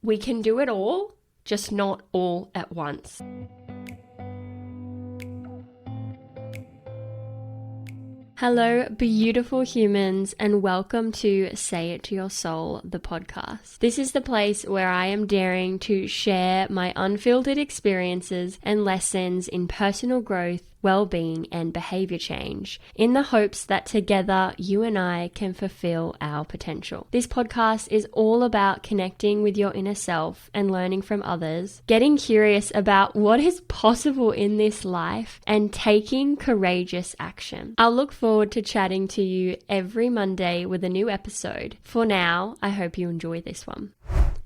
We can do it all, just not all at once. Hello, beautiful humans, and welcome to Say It to Your Soul, the podcast. This is the place where I am daring to share my unfiltered experiences and lessons in personal growth, well-being, and behavior change in the hopes that together you and I can fulfill our potential. This podcast is all about connecting with your inner self and learning from others, getting curious about what is possible in this life, and taking courageous action. I'll look forward to chatting to you every Monday with a new episode. For now, I hope you enjoy this one.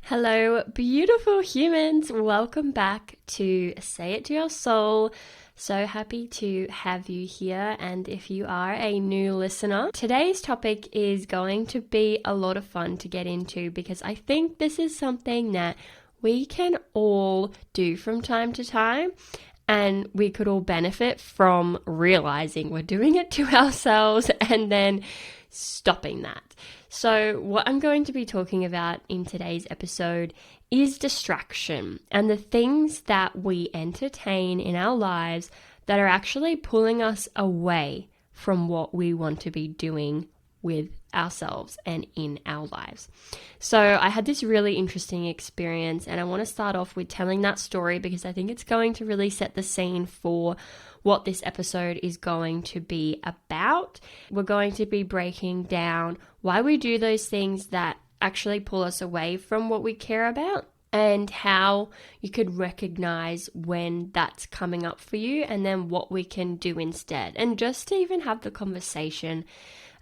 Hello, beautiful humans. Welcome back to Say It to Your Soul. So happy to have you here, and if you are a new listener, today's topic is going to be a lot of fun to get into because I think this is something that we can all do from time to time, and we could all benefit from realizing we're doing it to ourselves and then stopping that. So what I'm going to be talking about in today's episode is distraction and the things that we entertain in our lives that are actually pulling us away from what we want to be doing with ourselves and in our lives. So I had this really interesting experience, and I want to start off with telling that story because I think it's going to really set the scene for what this episode is going to be about. We're going to be breaking down why we do those things that actually pull us away from what we care about, and how you could recognize when that's coming up for you, and then what we can do instead, and just to even have the conversation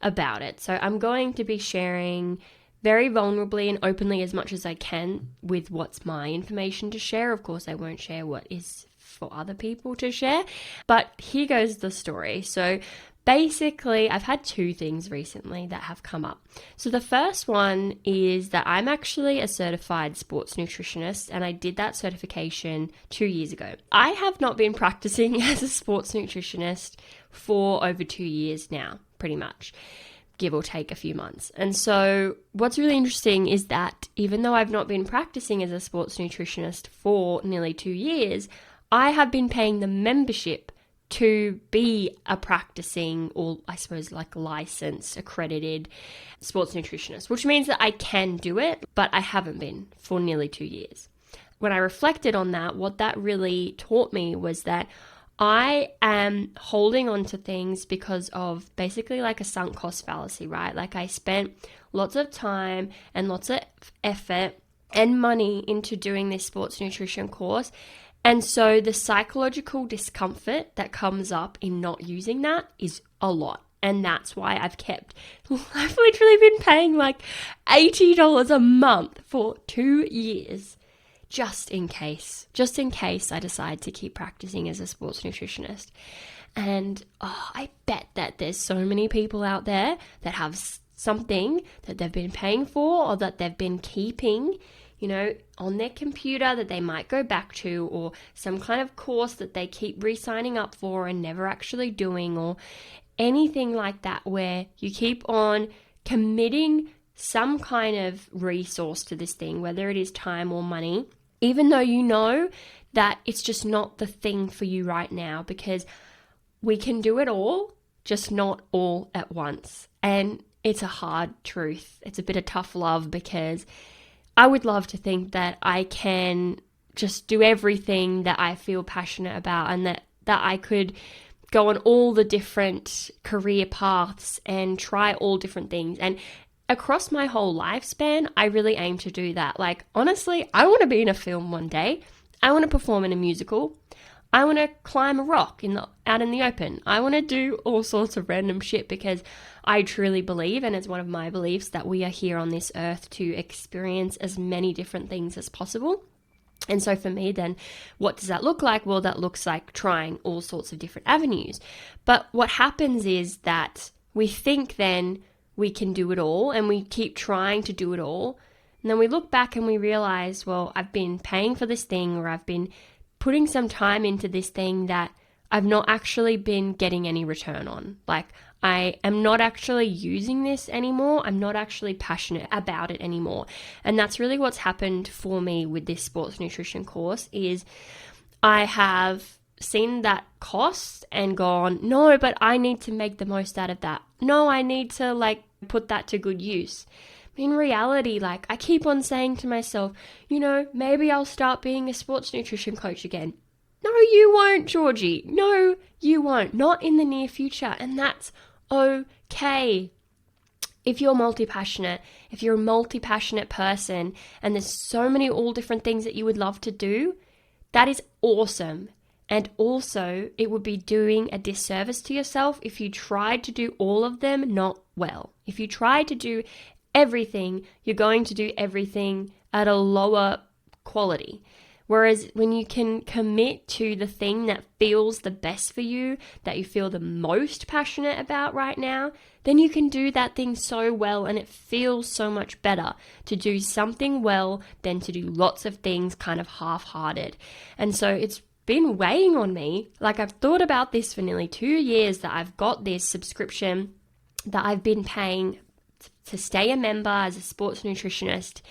about it. So I'm going to be sharing very vulnerably and openly as much as I can with what's my information to share. Of course, I won't share what is for other people to share, but here goes the story. So basically, I've had two things recently that have come up. So the first one is that I'm actually a certified sports nutritionist, and I did that certification 2 years ago. I have not been practicing as a sports nutritionist for over 2 years now, pretty much, give or take a few months. And so what's really interesting is that even though I've not been practicing as a sports nutritionist for nearly 2 years, I have been paying the membership to be a practicing, or I suppose like licensed, accredited sports nutritionist, which means that I can do it, but I haven't been for nearly 2 years. When I reflected on that, what that really taught me was that I am holding on to things because of basically like a sunk cost fallacy, right? Like I spent lots of time and lots of effort and money into doing this sports nutrition course. And so the psychological discomfort that comes up in not using that is a lot. And that's why I've literally been paying like $80 a month for 2 years. Just in case I decide to keep practicing as a sports nutritionist. And I bet that there's so many people out there that have something that they've been paying for or that they've been keeping, on their computer that they might go back to, or some kind of course that they keep re-signing up for and never actually doing, or anything like that, where you keep on committing some kind of resource to this thing, whether it is time or money, even though you know that it's just not the thing for you right now, because we can do it all, just not all at once. And it's a hard truth. It's a bit of tough love, because I would love to think that I can just do everything that I feel passionate about, and that I could go on all the different career paths and try all different things. And across my whole lifespan, I really aim to do that. Like, honestly, I want to be in a film one day. I want to perform in a musical. I want to climb a rock out in the open. I want to do all sorts of random shit, because I truly believe, and it's one of my beliefs, that we are here on this earth to experience as many different things as possible. And so for me then, what does that look like? Well, that looks like trying all sorts of different avenues. But what happens is that we think then we can do it all, and we keep trying to do it all. And then we look back and we realize, well, I've been paying for this thing, or I've been putting some time into this thing that I've not actually been getting any return on. Like, I am not actually using this anymore. I'm not actually passionate about it anymore. And that's really what's happened for me with this sports nutrition course is I have seen that cost and gone, no, but I need to make the most out of that. No, I need to put that to good use. In reality, I keep on saying to myself, maybe I'll start being a sports nutrition coach again. No, you won't, Georgie. No, you won't. Not in the near future. And that's okay. If you're multi-passionate, if you're a multi-passionate person and there's so many all different things that you would love to do, that is awesome. And also, it would be doing a disservice to yourself if you tried to do all of them not well. If you try to do everything, you're going to do everything at a lower quality. Whereas when you can commit to the thing that feels the best for you, that you feel the most passionate about right now, then you can do that thing so well, and it feels so much better to do something well than to do lots of things kind of half-hearted. And so it's been weighing on me. I've thought about this for nearly 2 years, that I've got this subscription that I've been paying to stay a member as a sports nutritionist.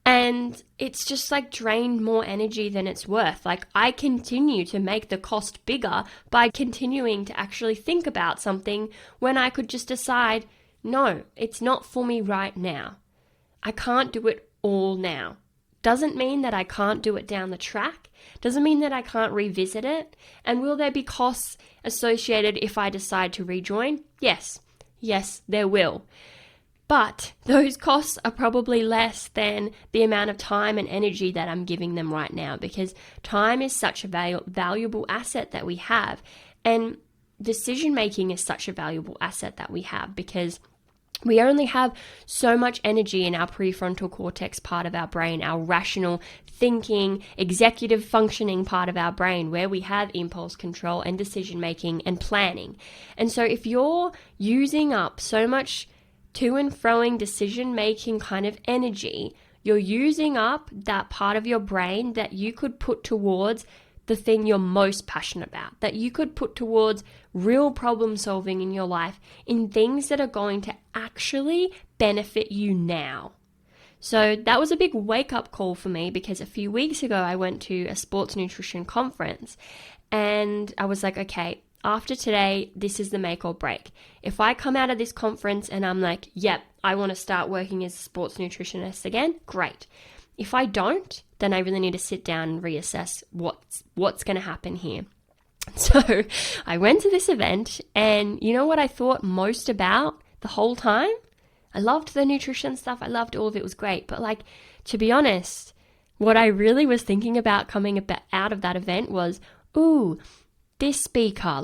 And it's just drained more energy than it's worth. I continue to make the cost bigger by continuing to actually think about something when I could just decide, no, it's not for me right now. I can't do it all now. Doesn't mean that I can't do it down the track. Doesn't mean that I can't revisit it. And will there be costs associated if I decide to rejoin? Yes. Yes, there will. But those costs are probably less than the amount of time and energy that I'm giving them right now, because time is such a valuable asset that we have. And decision making is such a valuable asset that we have, because we only have so much energy in our prefrontal cortex part of our brain, our rational thinking, executive functioning part of our brain, where we have impulse control and decision making and planning. And so if you're using up so much to and froing decision making kind of energy, you're using up that part of your brain that you could put towards the thing you're most passionate about, that you could put towards real problem solving in your life, in things that are going to actually benefit you now. So that was a big wake up call for me, because a few weeks ago I went to a sports nutrition conference and I was like, okay, after today, this is the make or break. If I come out of this conference and I'm like, yep, I want to start working as a sports nutritionist again, great. If I don't, then I really need to sit down and reassess what's going to happen here. So I went to this event, and you know what I thought most about the whole time? I loved the nutrition stuff. I loved all of it. It was great. But to be honest, what I really was thinking about coming out of that event was, ooh, this speaker,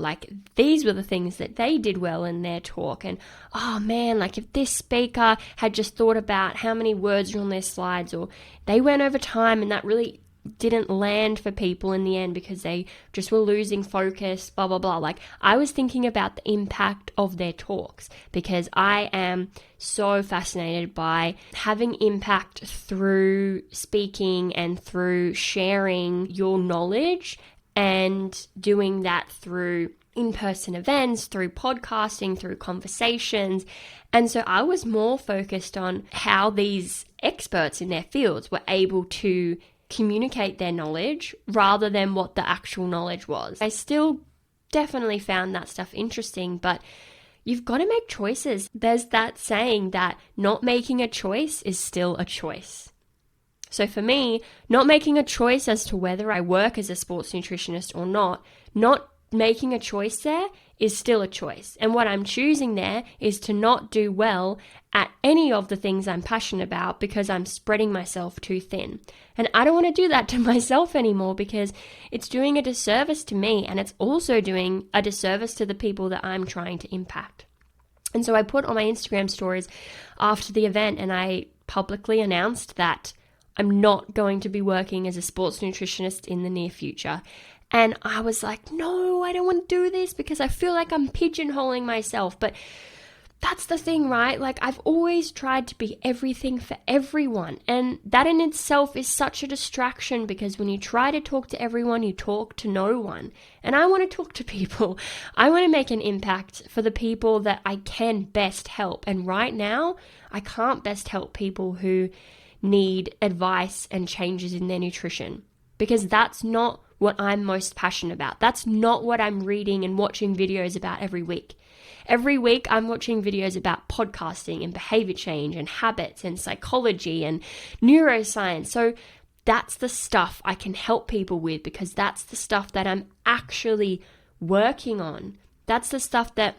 these were the things that they did well in their talk. And, oh man, if this speaker had just thought about how many words are on their slides, or they went over time and that really didn't land for people in the end because they just were losing focus, blah, blah, blah. I was thinking about the impact of their talks, because I am so fascinated by having impact through speaking and through sharing your knowledge, and doing that through in-person events, through podcasting, through conversations. And so I was more focused on how these experts in their fields were able to communicate their knowledge rather than what the actual knowledge was. I still definitely found that stuff interesting, but you've got to make choices. There's that saying that not making a choice is still a choice. So for me, not making a choice as to whether I work as a sports nutritionist or not making a choice there is still a choice. And what I'm choosing there is to not do well at any of the things I'm passionate about, because I'm spreading myself too thin. And I don't want to do that to myself anymore, because it's doing a disservice to me, and it's also doing a disservice to the people that I'm trying to impact. And so I put on my Instagram stories after the event, and I publicly announced that I'm not going to be working as a sports nutritionist in the near future. And I was like, no, I don't want to do this, because I feel like I'm pigeonholing myself. But that's the thing, right? Like, I've always tried to be everything for everyone. And that in itself is such a distraction, because when you try to talk to everyone, you talk to no one. And I want to talk to people. I want to make an impact for the people that I can best help. And right now, I can't best help people who need advice and changes in their nutrition, because that's not what I'm most passionate about. That's not what I'm reading and watching videos about every week. Every week I'm watching videos about podcasting and behavior change and habits and psychology and neuroscience. So that's the stuff I can help people with, because that's the stuff that I'm actually working on. That's the stuff that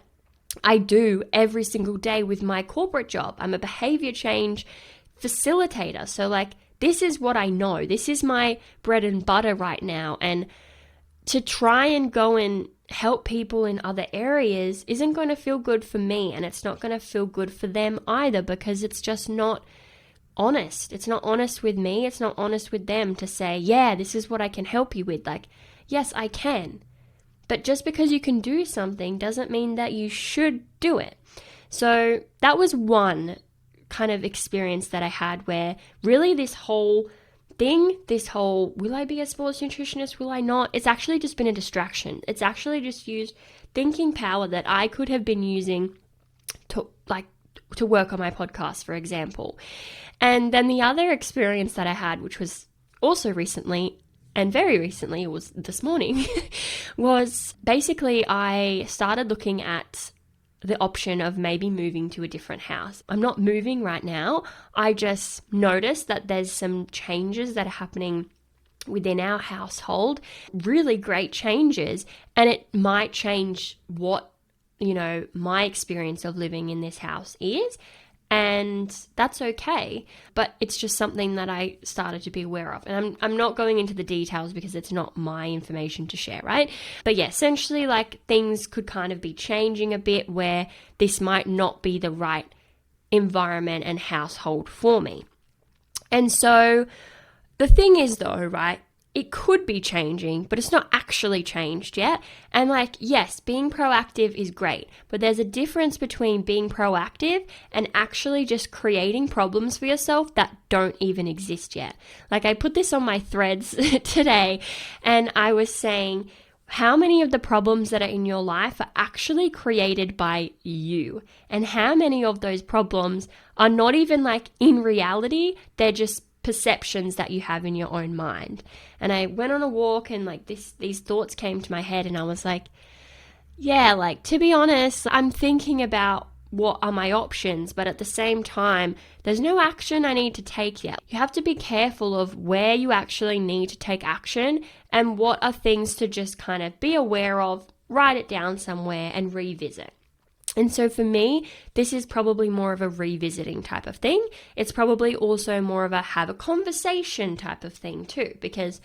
I do every single day with my corporate job. I'm a behavior change facilitator. So like, this is what I know. This is my bread and butter right now. And to try and go and help people in other areas isn't going to feel good for me, and it's not going to feel good for them either, because it's just not honest. It's not honest with me. It's not honest with them to say, yeah, this is what I can help you with. Like, yes, I can. But just because you can do something doesn't mean that you should do it. So that was one kind of experience that I had, where really this whole thing, this whole, will I be a sports nutritionist, will I not? It's actually just been a distraction. It's actually just used thinking power that I could have been using to work on my podcast, for example. And then the other experience that I had, which was also recently, and very recently, it was this morning, was basically I started looking at the option of maybe moving to a different house. I'm not moving right now. I just noticed that there's some changes that are happening within our household, really great changes, and it might change what, my experience of living in this house is. And that's okay, but it's just something that I started to be aware of. And I'm not going into the details because it's not my information to share, right? But yeah, essentially, like, things could kind of be changing a bit where this might not be the right environment and household for me. And so the thing is, though, right, it could be changing, but it's not actually changed yet. And like, yes, being proactive is great, but there's a difference between being proactive and actually just creating problems for yourself that don't even exist yet. Like, I put this on my threads today, and I was saying, how many of the problems that are in your life are actually created by you? And how many of those problems are not even like in reality, they're just perceptions that you have in your own mind. And I went on a walk, and like these thoughts came to my head, and I was like, yeah, like, to be honest, I'm thinking about what are my options, but at the same time, there's no action I need to take yet. You have to be careful of where you actually need to take action and what are things to just kind of be aware of, write it down somewhere and revisit. And so for me, this is probably more of a revisiting type of thing. It's probably also more of a have a conversation type of thing too, because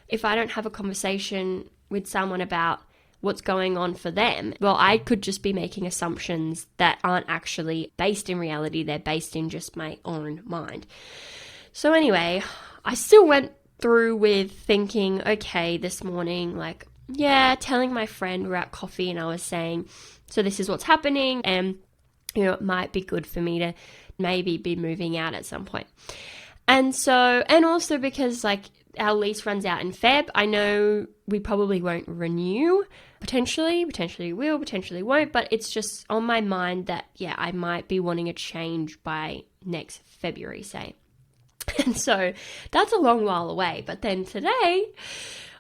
if I don't have a conversation with someone about what's going on for them, well, I could just be making assumptions that aren't actually based in reality. They're based in just my own mind. So anyway, I still went through with thinking, okay, this morning, like, yeah, telling my friend, we're at coffee, and I was saying, so this is what's happening, and, it might be good for me to maybe be moving out at some point. And so, and also because like our lease runs out in Feb, I know we probably won't renew, potentially will, potentially won't, but it's just on my mind that, yeah, I might be wanting a change by next February, say. And so that's a long while away. But then today,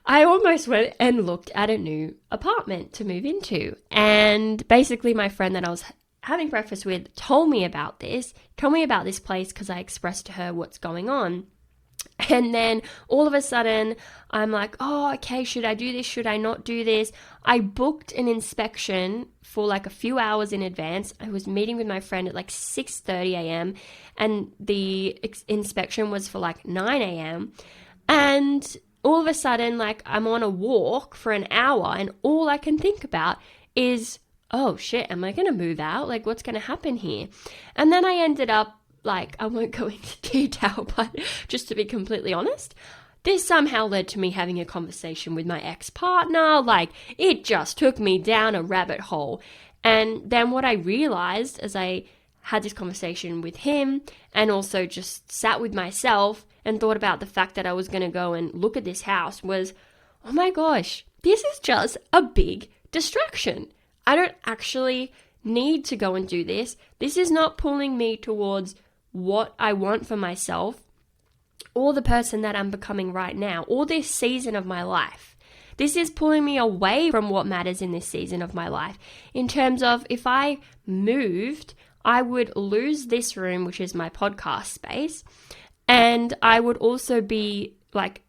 I almost went and looked at a new apartment to move into. And basically my friend that I was having breakfast with told me about this place because I expressed to her what's going on. And then all of a sudden I'm like, oh, okay, should I do this? Should I not do this? I booked an inspection for like a few hours in advance. I was meeting with my friend at like 6:30 a.m. and the inspection was for like 9 a.m. And all of a sudden, like, I'm on a walk for an hour and all I can think about is, oh shit, am I going to move out? Like, what's going to happen here? And then I ended up, like, I won't go into detail, but just to be completely honest, this somehow led to me having a conversation with my ex-partner. Like, it just took me down a rabbit hole. And then what I realized as I had this conversation with him and also just sat with myself and thought about the fact that I was going to go and look at this house was, oh my gosh, this is just a big distraction. I don't actually need to go and do this. This is not pulling me towards what I want for myself or the person that I'm becoming right now or this season of my life. This is pulling me away from what matters in this season of my life. In terms of if I moved, I would lose this room, which is my podcast space, and I would also be like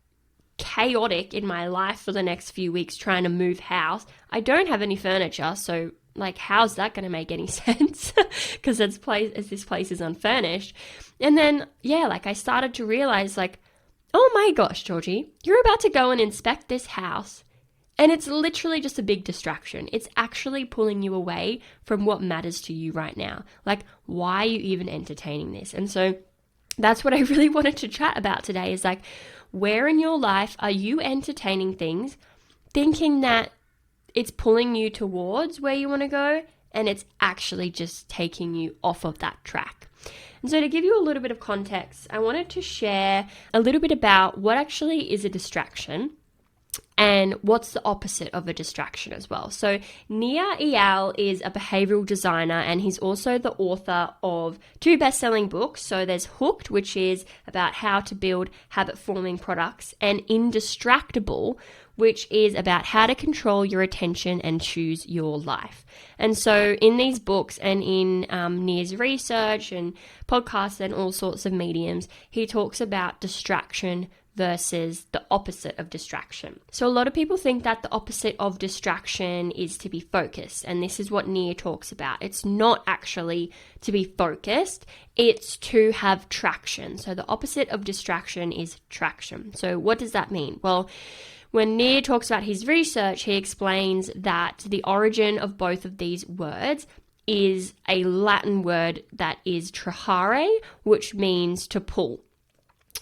chaotic in my life for the next few weeks trying to move house. I don't have any furniture, so like how's that going to make any sense? Because this place is unfurnished. And then I started to realize like, oh my gosh, Georgie, you're about to go and inspect this house and it's literally just a big distraction. It's actually pulling you away from what matters to you right now. Like, why are you even entertaining this? And so that's what I really wanted to chat about today is like, where in your life are you entertaining things, thinking that it's pulling you towards where you want to go, and it's actually just taking you off of that track? And so to give you a little bit of context, I wanted to share a little bit about what actually is a distraction and what's the opposite of a distraction as well. So Nir Eyal is a behavioral designer and he's also the author of 2 best-selling books. So there's Hooked, which is about how to build habit-forming products, and Indistractable, which is about how to control your attention and choose your life. And so in these books and in Nir's research and podcasts and all sorts of mediums, he talks about distraction versus the opposite of distraction. So a lot of people think that the opposite of distraction is to be focused, and this is what Nir talks about. It's not actually to be focused, it's to have traction. So the opposite of distraction is traction. So what does that mean? Well, when Nir talks about his research, he explains that the origin of both of these words is a Latin word that is trahare, which means to pull.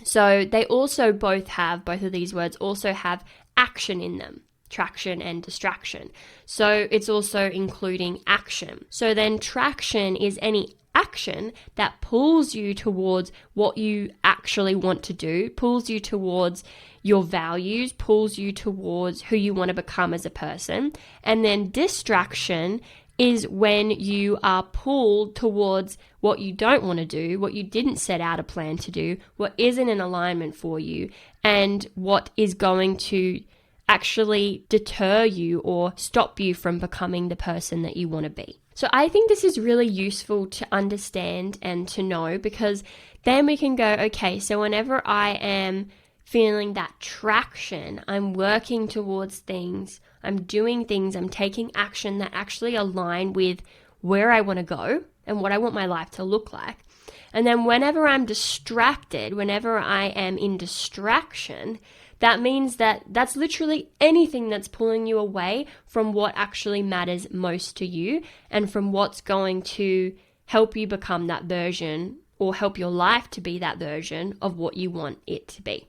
So they also both of these words also have action in them, traction and distraction. So it's also including action. So then traction is any action that pulls you towards what you actually want to do, pulls you towards your values, pulls you towards who you want to become as a person. And then distraction is when you are pulled towards what you don't want to do, what you didn't set out a plan to do, what isn't in alignment for you, and what is going to actually deter you or stop you from becoming the person that you want to be. So I think this is really useful to understand and to know, because then we can go, okay, so whenever I am feeling that traction, I'm working towards things, I'm doing things, I'm taking action that actually align with where I want to go and what I want my life to look like. And then whenever I'm distracted, whenever I am in distraction, that means that that's literally anything that's pulling you away from what actually matters most to you and from what's going to help you become that version or help your life to be that version of what you want it to be.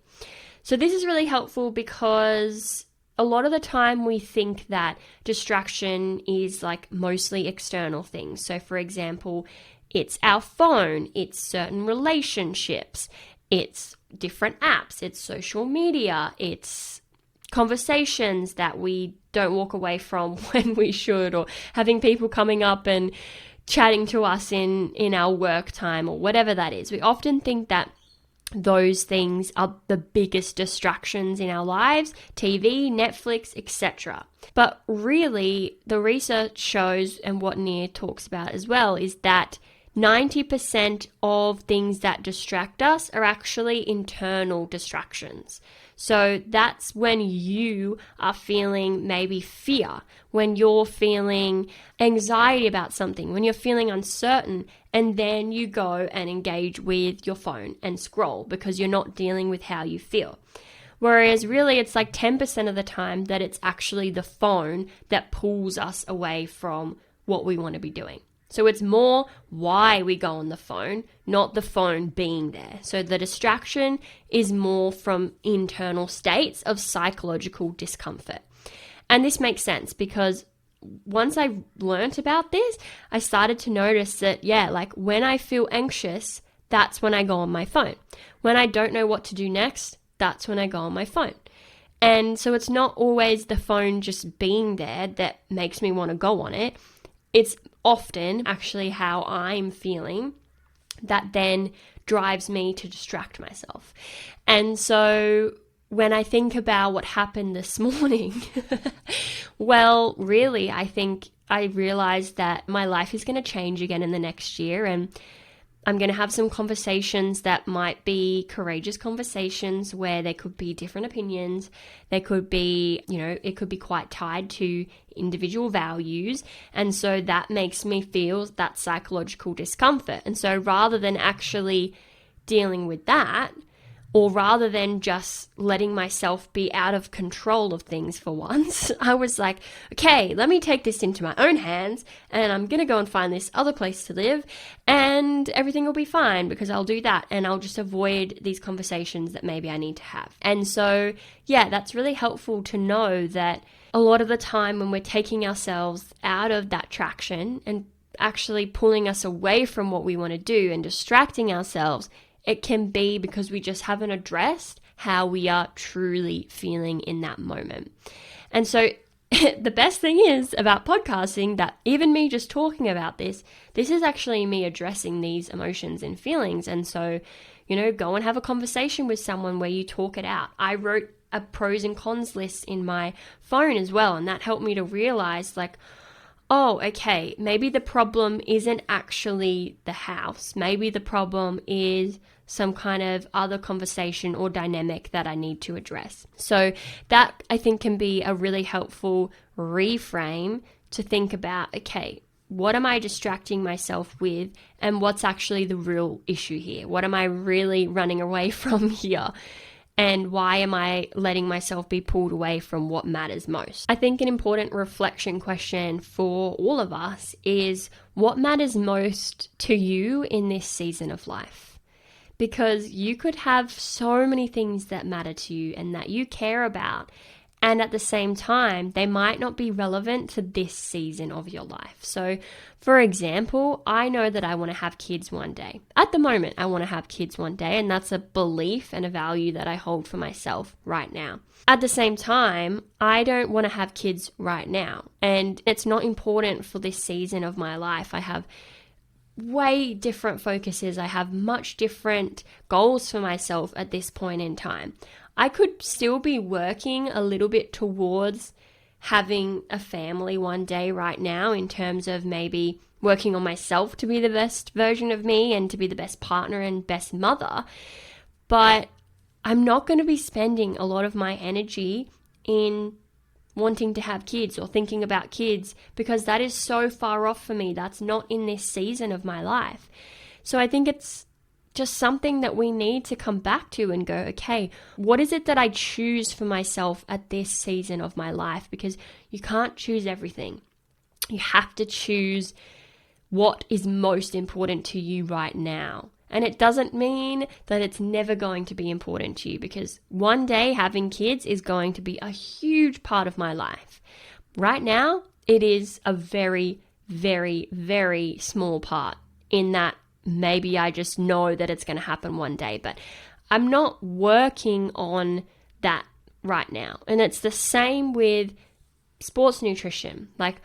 So this is really helpful because a lot of the time we think that distraction is like mostly external things. So for example, it's our phone, it's certain relationships, it's different apps, it's social media, it's conversations that we don't walk away from when we should, or having people coming up and chatting to us in our work time or whatever that is. We often think that those things are the biggest distractions in our lives, TV, Netflix, etc. But really, the research shows, and what Nir talks about as well, is that 90% of things that distract us are actually internal distractions. So that's when you are feeling maybe fear, when you're feeling anxiety about something, when you're feeling uncertain, and then you go and engage with your phone and scroll because you're not dealing with how you feel. Whereas really it's like 10% of the time that it's actually the phone that pulls us away from what we want to be doing. So it's more why we go on the phone, not the phone being there. So the distraction is more from internal states of psychological discomfort. And this makes sense because once I learnt about this, I started to notice that, like when I feel anxious, that's when I go on my phone. When I don't know what to do next, that's when I go on my phone. And so it's not always the phone just being there that makes me want to go on it. It's often actually how I'm feeling that then drives me to distract myself. And so when I think about what happened this morning, well, really, I think I realized that my life is going to change again in the next year, and I'm going to have some conversations that might be courageous conversations where there could be different opinions. There could be, it could be quite tied to individual values. And so that makes me feel that psychological discomfort. And so rather than actually dealing with that, or rather than just letting myself be out of control of things for once, I was like, okay, let me take this into my own hands and I'm going to go and find this other place to live and everything will be fine because I'll do that and I'll just avoid these conversations that maybe I need to have. And so, that's really helpful to know that a lot of the time when we're taking ourselves out of that traction and actually pulling us away from what we want to do and distracting ourselves, it can be because we just haven't addressed how we are truly feeling in that moment. And so the best thing is about podcasting that even me just talking about this is actually me addressing these emotions and feelings. And so, go and have a conversation with someone where you talk it out. I wrote a pros and cons list in my phone as well. And that helped me to realize oh, okay, maybe the problem isn't actually the house. Maybe the problem is some kind of other conversation or dynamic that I need to address. So that I think can be a really helpful reframe to think about, okay, what am I distracting myself with and what's actually the real issue here? What am I really running away from here? And why am I letting myself be pulled away from what matters most? I think an important reflection question for all of us is what matters most to you in this season of life? Because you could have so many things that matter to you and that you care about, and at the same time, they might not be relevant to this season of your life. So, for example, I know that I want to have kids one day. At the moment, I want to have kids one day, and that's a belief and a value that I hold for myself right now. At the same time, I don't want to have kids right now, and it's not important for this season of my life. I have way different focuses. I have much different goals for myself at this point in time. I could still be working a little bit towards having a family one day right now in terms of maybe working on myself to be the best version of me and to be the best partner and best mother. But I'm not going to be spending a lot of my energy in wanting to have kids or thinking about kids because that is so far off for me. That's not in this season of my life. So I think it's just something that we need to come back to and go, okay, what is it that I choose for myself at this season of my life? Because you can't choose everything. You have to choose what is most important to you right now. And it doesn't mean that it's never going to be important to you, because one day having kids is going to be a huge part of my life. Right now, it is a very, very, very small part in that maybe I just know that it's going to happen one day, but I'm not working on that right now. And it's the same with sports nutrition. Like,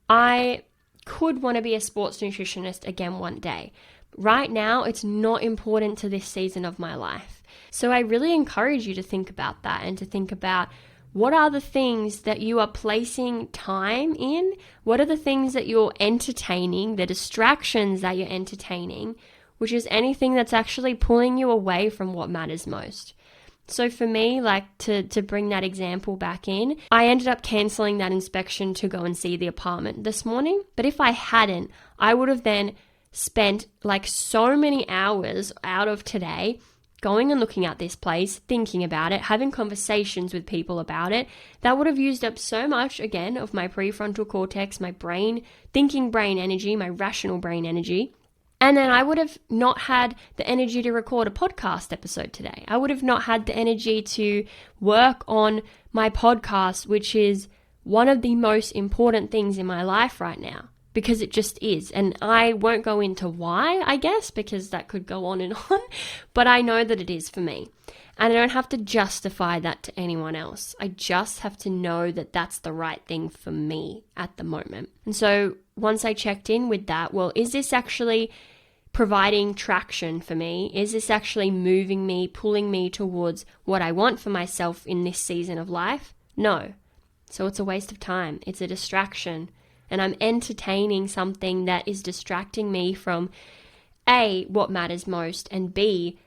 I could want to be a sports nutritionist again one day. Right now, it's not important to this season of my life. So I really encourage you to think about that and to think about what are the things that you are placing time in? What are the things that you're entertaining, the distractions that you're entertaining, which is anything that's actually pulling you away from what matters most. So for me, like to bring that example back in, I ended up canceling that inspection to go and see the apartment this morning. But if I hadn't, I would have then spent like so many hours out of today going and looking at this place, thinking about it, having conversations with people about it. That would have used up so much, again, of my prefrontal cortex, my brain, thinking brain energy, my rational brain energy. And then I would have not had the energy to record a podcast episode today. I would have not had the energy to work on my podcast, which is one of the most important things in my life right now, because it just is. And I won't go into why, I guess, because that could go on and on, but I know that it is for me. And I don't have to justify that to anyone else. I just have to know that that's the right thing for me at the moment. And so once I checked in with that, well, is this actually providing traction for me? Is this actually moving me, pulling me towards what I want for myself in this season of life? No. So it's a waste of time. It's a distraction. And I'm entertaining something that is distracting me from A, what matters most, and B,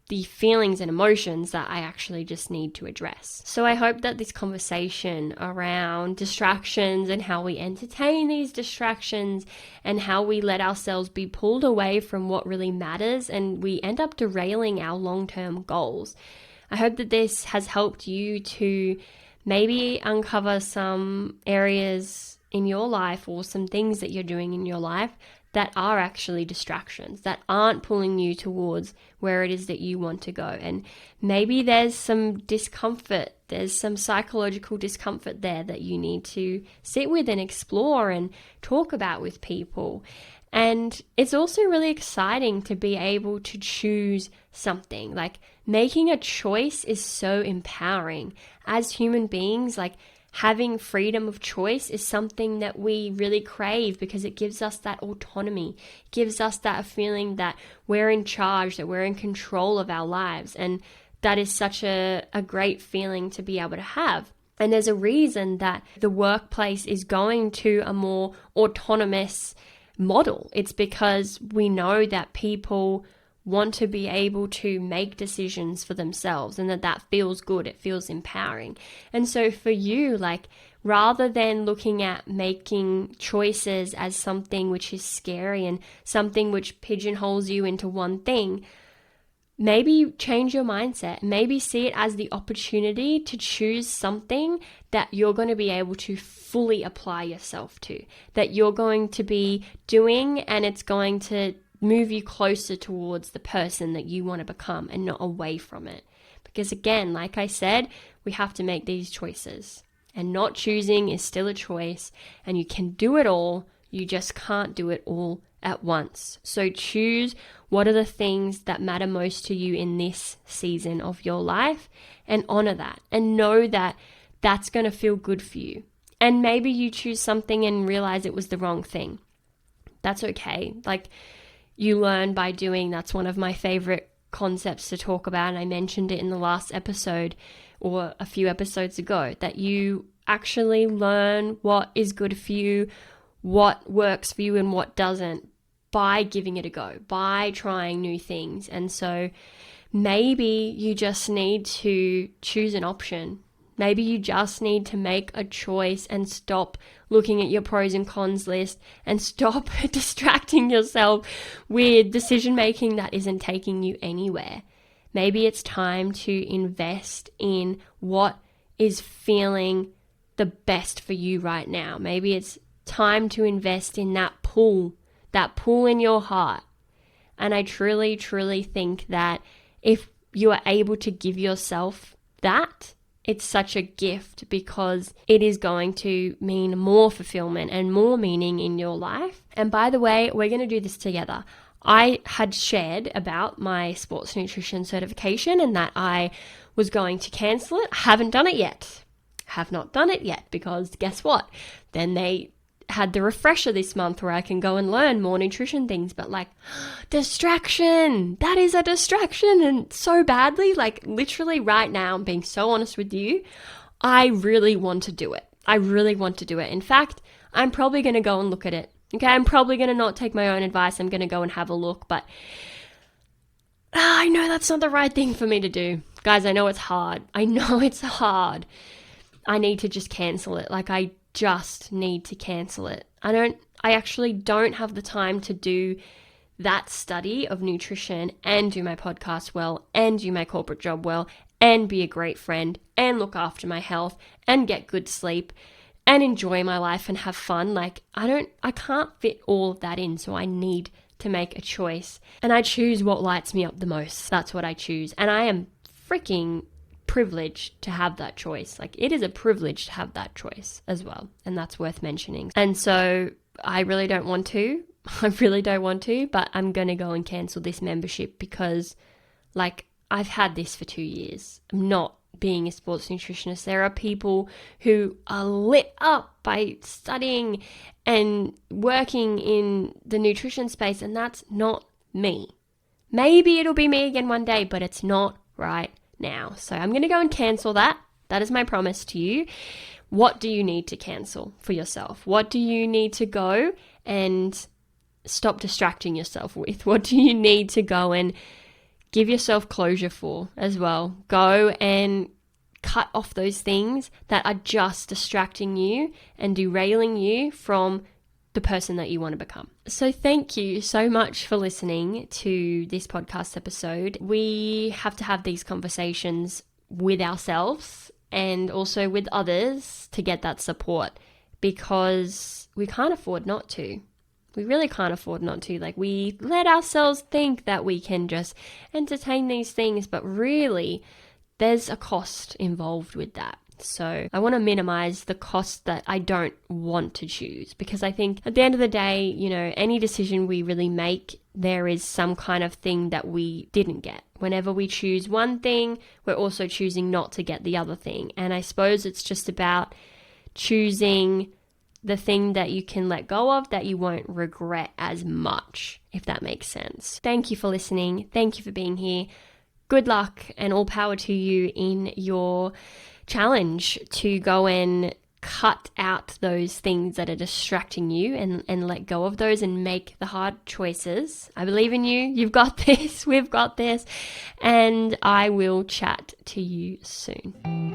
the feelings and emotions that I actually just need to address. So I hope that this conversation around distractions and how we entertain these distractions and how we let ourselves be pulled away from what really matters and we end up derailing our long-term goals. I hope that this has helped you to maybe uncover some areas in your life or some things that you're doing in your life that are actually distractions, that aren't pulling you towards where it is that you want to go. And maybe there's some discomfort, there's some psychological discomfort there that you need to sit with and explore and talk about with people. And it's also really exciting to be able to choose something. Like, making a choice is so empowering. As human beings, like, having freedom of choice is something that we really crave because it gives us that autonomy, gives us that feeling that we're in charge, that we're in control of our lives. And that is such a great feeling to be able to have. And there's a reason that the workplace is going to a more autonomous model. It's because we know that people want to be able to make decisions for themselves and that feels good. It feels empowering. And so for you, like, rather than looking at making choices as something which is scary and something which pigeonholes you into one thing, maybe change your mindset. Maybe see it as the opportunity to choose something that you're going to be able to fully apply yourself to, that you're going to be doing, and it's going to move you closer towards the person that you want to become and not away from it. Because again, like I said, we have to make these choices, and not choosing is still a choice, and you can do it all. You just can't do it all at once. So choose what are the things that matter most to you in this season of your life and honor that and know that that's going to feel good for you. And maybe you choose something and realize it was the wrong thing. That's okay. Like, you learn by doing. That's one of my favorite concepts to talk about. And I mentioned it in the last episode or a few episodes ago, that you actually learn what is good for you, what works for you and what doesn't, by giving it a go, by trying new things. And so maybe you just need to choose an option. Maybe you just need to make a choice and stop looking at your pros and cons list and stop distracting yourself with decision making that isn't taking you anywhere. Maybe it's time to invest in what is feeling the best for you right now. Maybe it's time to invest in that pull in your heart. And I truly, truly think that if you are able to give yourself that, it's such a gift, because it is going to mean more fulfillment and more meaning in your life. And by the way, we're going to do this together. I had shared about my sports nutrition certification and that I was going to cancel it. I haven't done it yet. Have not done it yet, because guess what? Then they had the refresher this month where I can go and learn more nutrition things, but like, distraction, that is a distraction, and so badly. Like, literally right now, I'm being so honest with you, I really want to do it. I really want to do it. In fact, I'm probably going to go and look at it. Okay, I'm probably going to not take my own advice. I'm going to go and have a look, but I know that's not the right thing for me to do. Guys, I know it's hard. I know it's hard. I need to just cancel it. Like, I just need to cancel it. I actually don't have the time to do that study of nutrition and do my podcast well and do my corporate job well and be a great friend and look after my health and get good sleep and enjoy my life and have fun. Like, I can't fit all of that in, so I need to make a choice. And I choose what lights me up the most. That's what I choose. And I am freaking privilege to have that choice. Like, it is a privilege to have that choice as well. And that's worth mentioning. And so I really don't want to. I really don't want to, but I'm going to go and cancel this membership because, like, I've had this for 2 years. I'm not being a sports nutritionist. There are people who are lit up by studying and working in the nutrition space, and that's not me. Maybe it'll be me again one day, but it's not right now. So I'm going to go and cancel that. That is my promise to you. What do you need to cancel for yourself? What do you need to go and stop distracting yourself with? What do you need to go and give yourself closure for as well? Go and cut off those things that are just distracting you and derailing you from the person that you want to become. So thank you so much for listening to this podcast episode. We have to have these conversations with ourselves and also with others to get that support, because we can't afford not to. We really can't afford not to. Like, we let ourselves think that we can just entertain these things, but really there's a cost involved with that. So I want to minimize the cost that I don't want to choose, because I think at the end of the day, you know, any decision we really make, there is some kind of thing that we didn't get. Whenever we choose one thing, we're also choosing not to get the other thing. And I suppose it's just about choosing the thing that you can let go of, that you won't regret as much, if that makes sense. Thank you for listening. Thank you for being here. Good luck and all power to you in your challenge to go and cut out those things that are distracting you and let go of those and make the hard choices. I believe in you. You've got this. We've got this. And I will chat to you soon.